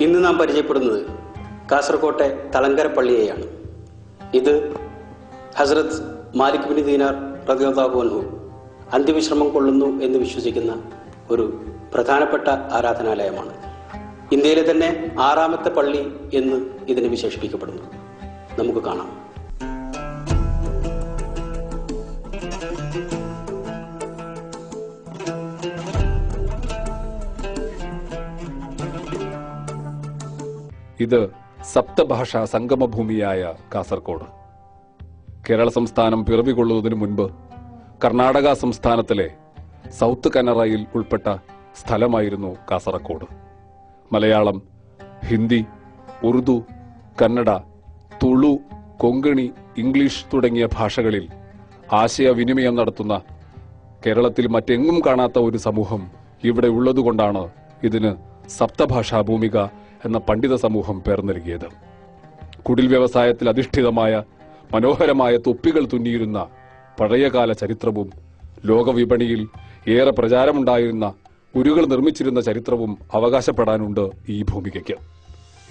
ഇന്ന് നാം പരിചയപ്പെടുന്നത് കാസർകോട്ടെ തളങ്കര പള്ളിയെയാണ്. ഇത് ഹസ്രത്ത് മാലിക് ബിൻ ദീനാർ റളിയല്ലാഹു അൻഹു അന്ത്യവിശ്രമം കൊള്ളുന്നു എന്ന് വിശ്വസിക്കുന്ന ഒരു പ്രധാനപ്പെട്ട ആരാധനാലയമാണ്. ഇന്ത്യയിലെ തന്നെ 6ാമത്തെ പള്ളി എന്ന് ഇതിനെ വിശേഷിപ്പിക്കപ്പെടുന്നു. നമുക്ക് കാണാം. ഇത് സപ്തഭാഷാ സംഗമഭൂമിയായ കാസർകോട്. കേരള സംസ്ഥാനം പിറവികൊള്ളുന്നതിനു മുൻപ് കർണാടക സംസ്ഥാനത്തിലെ സൗത്ത് കനറയിൽ ഉൾപ്പെട്ട സ്ഥലമായിരുന്നു കാസർകോട്. മലയാളം, ഹിന്ദി, ഉറുദു, കന്നഡ, തുളു, കൊങ്കണി, ഇംഗ്ലീഷ് തുടങ്ങിയ ഭാഷകളിൽ ആശയവിനിമയം നടത്തുന്ന കേരളത്തിൽ മറ്റെങ്ങും കാണാത്ത ഒരു സമൂഹം ഇവിടെ ഉള്ളതുകൊണ്ടാണ് ഇതിന് സപ്തഭാഷാ ഭൂമിക എന്ന പണ്ഡിത സമൂഹം പേർ നൽകിയത്. കുടിൽ വ്യവസായത്തിൽ അധിഷ്ഠിതമായ മനോഹരമായ തൊപ്പികൾ തുന്നിയിരുന്ന പഴയകാല ചരിത്രവും ലോകവിപണിയിൽ ഏറെ പ്രചാരമുണ്ടായിരുന്ന ഉരുകൾ നിർമ്മിച്ചിരുന്ന ചരിത്രവും അവകാശപ്പെടാനുണ്ട് ഈ ഭൂമികയ്ക്ക്.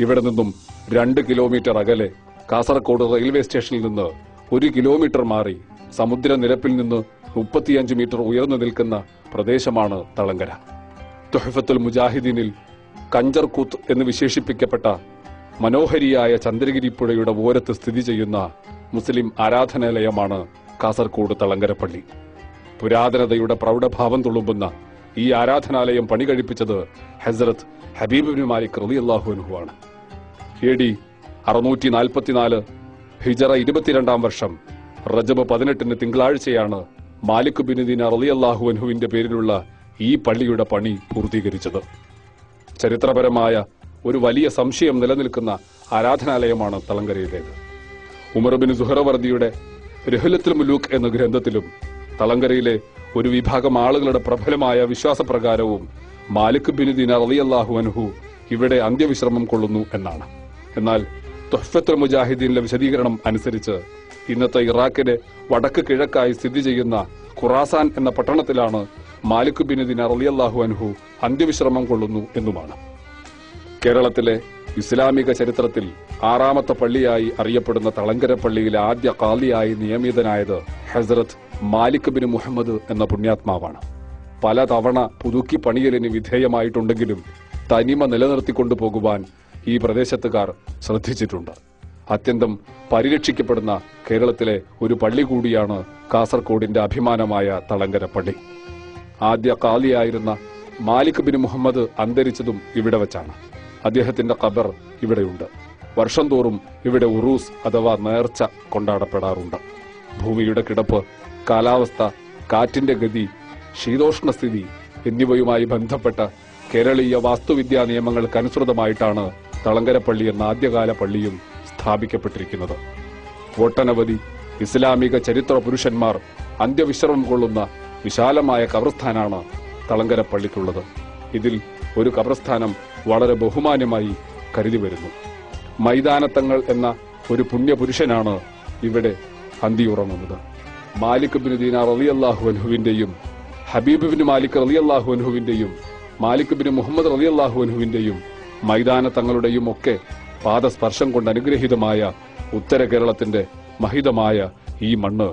ഇവിടെ നിന്നും 2 കിലോമീറ്റർ അകലെ കാസർകോട് റെയിൽവേ സ്റ്റേഷനിൽ നിന്ന് 1 കിലോമീറ്റർ മാറി സമുദ്രനിരപ്പിൽ നിന്ന് 35 മീറ്റർ ഉയർന്നു നിൽക്കുന്ന പ്രദേശമാണ് തളങ്കര. തുഹഫത്തുൽ മുജാഹിദീനിൽ കഞ്ചർകൂത്ത് എന്ന് വിശേഷിപ്പിക്കപ്പെട്ട മനോഹരിയായ ചന്ദ്രഗിരി പുഴയുടെ ഓരത്ത് സ്ഥിതി ചെയ്യുന്ന മുസ്ലിം ആരാധനാലയമാണ് കാസർകോട് തളങ്കര പള്ളി. പുരാതനതയുടെ പ്രൗഢഭാവം തുളുമ്പുന്ന ഈ ആരാധനാലയം പണി കഴിപ്പിച്ചത് ഹസ്രത്ത് ഹബീബ് ബിൻ മാലിക് റളിയല്ലാഹു അൻഹു ആണ്. AD 644 ഹിജറ 22-ാം വർഷം റജബ് 18-ന് തിങ്കളാഴ്ചയാണ് മാലിക് ബിൻ ദീനാർ റളിയല്ലാഹു അൻഹുവിന്റെ പേരിലുള്ള ഈ പള്ളിയുടെ പണി പൂർത്തീകരിച്ചത്. ചരിത്രപരമായ ഒരു വലിയ സംശയം നിലനിൽക്കുന്ന ആരാധനാലയമാണ് തളങ്കരയിലേത്. ഉമർ ബിൻ സുഹറവർദിയുടെ റഹ്ലത്തുൽ മുലൂക്ക് എന്ന ഗ്രന്ഥത്തിലും തളങ്കരയിലെ ഒരു വിഭാഗം ആളുകളുടെ പ്രബലമായ വിശ്വാസപ്രകാരവും മാലിക് ബിൻ ദീനാർ റളിയല്ലാഹു അൻഹു ഇവിടെ അന്ത്യവിശ്രമം കൊള്ളുന്നു എന്നാണ്. എന്നാൽ തുഹ്ഫത്തുൽ മുജാഹിദീനിലെ വിശദീകരണം അനുസരിച്ച് ഇന്നത്തെ ഇറാഖിന്റെ വടക്ക് കിഴക്കായി സ്ഥിതി ചെയ്യുന്ന ഖുറാസാൻ എന്ന പട്ടണത്തിലാണ് മാലിക് ബിൻ ദീനാർ റളിയല്ലാഹു അൻഹു അന്ത്യവിശ്രമം കൊള്ളുന്നു എന്നുമാണ്. കേരളത്തിലെ ഇസ്ലാമിക ചരിത്രത്തിൽ 6ാമത്തെ പള്ളിയായി അറിയപ്പെടുന്ന തളങ്കര പള്ളിയിലെ ആദ്യ ഖാലിയായി നിയമിതനായത് ഹസ്രത്ത് മാലിക് ബിൻ മുഹമ്മദ് എന്ന പുണ്യാത്മാവാണ്. പലതവണ പുതുക്കി പണിയലിന് വിധേയമായിട്ടുണ്ടെങ്കിലും തനിമ നിലനിർത്തിക്കൊണ്ടു പോകുവാൻ ഈ പ്രദേശത്തുകാർ ശ്രദ്ധിച്ചിട്ടുണ്ട്. അത്യന്തം പരിരക്ഷിക്കപ്പെടുന്ന കേരളത്തിലെ ഒരു പള്ളി കൂടിയാണ് കാസർകോടിന്റെ അഭിമാനമായ തളങ്കര പള്ളി. ആദ്യ ഖാലിയായിരുന്ന മാലിക് ബിൻ മുഹമ്മദ് അന്തരിച്ചതും ഇവിടെ വച്ചാണ്. അദ്ദേഹത്തിന്റെ ഖബർ ഇവിടെയുണ്ട്. വർഷം തോറും ഇവിടെ ഉറൂസ് അഥവാ നേർച്ച കൊണ്ടാടപ്പെടാറുണ്ട്. ഭൂമിയുടെ കിടപ്പ്, കാലാവസ്ഥ, കാറ്റിന്റെ ഗതി, ശീതോഷ്ണസ്ഥിതി എന്നിവയുമായി ബന്ധപ്പെട്ട കേരളീയ വാസ്തുവിദ്യാ നിയമങ്ങൾക്കനുസൃതമായിട്ടാണ് തളങ്കര പള്ളി എന്ന ആദ്യകാല പള്ളിയും സ്ഥാപിക്കപ്പെട്ടിരിക്കുന്നത്. ഒട്ടനവധി ഇസ്ലാമിക ചരിത്ര പുരുഷന്മാർ അന്ത്യവിശ്രമം കൊള്ളുന്ന വിശാലമായ ഖബർസ്ഥാനാണ് തളങ്കര പള്ളിക്കുള്ളത്. ഇതിൽ ഒരു ഖബർസ്ഥാനം വളരെ ബഹുമാന്യമായി കരുതി വരുന്നു. മൈതാനത്തങ്ങൾ എന്ന ഒരു പുണ്യപുരുഷനാണ് ഇവിടെ അന്തിയുറങ്ങുന്നത്. മാലിക് ബിൻ ദീനാർ റളിയല്ലാഹു അൻഹുവിന്റെയും ഹബീബ് ബിൻ മാലിക് റളിയല്ലാഹു അൻഹുവിന്റെയും മാലിക് ബിൻ മുഹമ്മദ് റളിയല്ലാഹു അൻഹുവിന്റെയും മൈതാനത്തങ്ങളുടെയും ഒക്കെ പാദസ്പർശം കൊണ്ട് അനുഗ്രഹീതമായ ഉത്തര കേരളത്തിന്റെ മഹിതമായ ഈ മണ്ണ്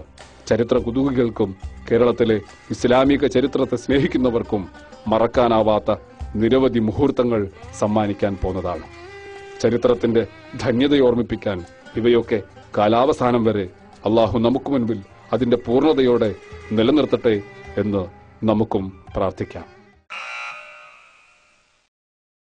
ചരിത്ര കുതുകികൾക്കും കേരളത്തിലെ ഇസ്ലാമിക ചരിത്രത്തെ സ്നേഹിക്കുന്നവർക്കും മറക്കാനാവാത്ത നിരവധി മുഹൂർത്തങ്ങൾ സമ്മാനിക്കാൻ പോന്നതാണ്. ചരിത്രത്തിന്റെ ധന്യതയോർമ്മിപ്പിക്കാൻ ഇവയൊക്കെ കാലാവസാനം വരെ അള്ളാഹു നമുക്ക് മുൻപിൽ അതിന്റെ പൂർണ്ണതയോടെ നിലനിർത്തട്ടെ എന്ന് നമുക്കും പ്രാർത്ഥിക്കാം.